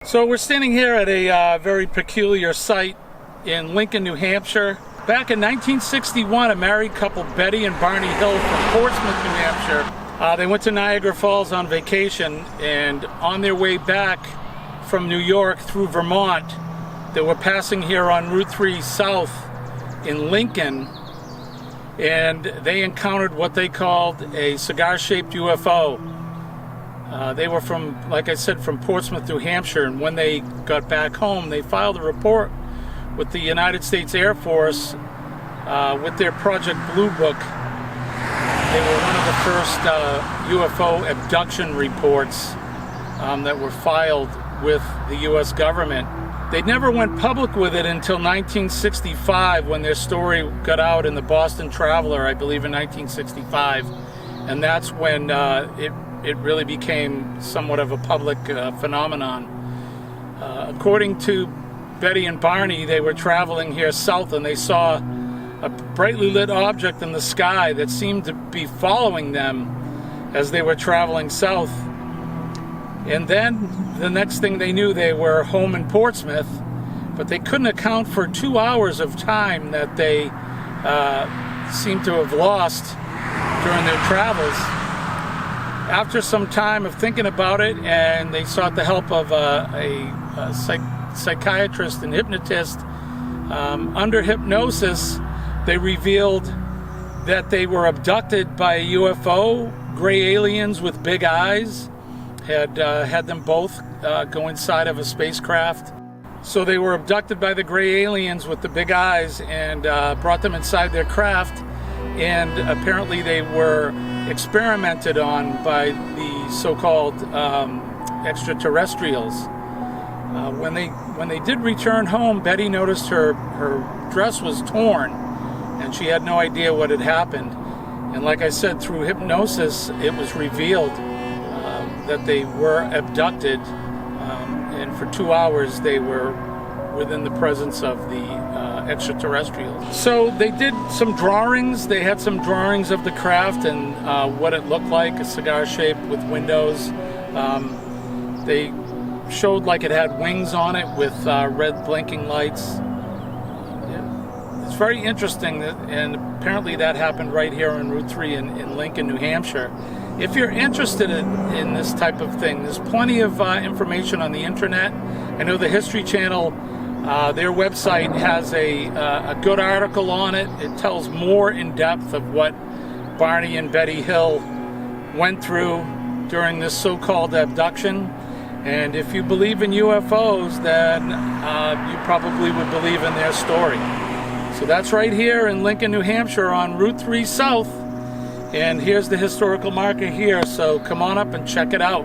So we're standing here at a very peculiar site in Lincoln, New Hampshire. Back in 1961, a married couple, Betty and Barney Hill from Portsmouth, New Hampshire, they went to Niagra Falls on vacation, and on their way back from New York through Vermont, they were passing here on Route 3 South in Lincoln, and they encountered what they called a cigar-shaped UFO. They were from, like I said, from Portsmouth, New Hampshire, and when they got back home, they filed a report with the United States Air Force with their Project Blue Book. They were one of the first UFO abduction reports that were filed with the U.S. government. They never went public with it until 1965, when their story got out in the Boston Traveler, I believe in 1965, and that's when it really became somewhat of a public phenomenon. According to Betty and Barney, they were traveling here south and they saw a brightly lit object in the sky that seemed to be following them as they were traveling south. And then the next thing they knew, they were home in Portsmouth, but they couldn't account for 2 hours of time that they seemed to have lost during their travels. After some time of thinking about it, and they sought the help of a psychiatrist and hypnotist, under hypnosis, they revealed that they were abducted by a UFO. Gray aliens with big eyes had them both go inside of a spacecraft. So they were abducted by the gray aliens with the big eyes and brought them inside their craft, and apparently they were experimented on by the so-called Extra Terrestrials. When they did return home, Betty noticed her dress was torn, and she had no idea what had happened. And like I said, through hypnosis, it was revealed that they were abducted, and for 2 hours they were within the presence of the extraterrestrials. So they did some drawings. They had some drawings of the craft and what it looked like, a cigar shape with windows. They showed like it had wings on it with red blinking lights. It's very interesting, and apparently that happened right here on Route 3 in Lincoln, New Hampshire. If you're interested in this type of thing, there's plenty of information on the internet. I know the History Channel, their website has a good article on it. It tells more in depth of what Barney and Betty Hill went through during this so-called abduction. And if you believe in UFOs, then you probably would believe in their story. So that's right here in Lincoln, New Hampshire on Route 3 South. And here's the historical marker here, so come on up and check it out.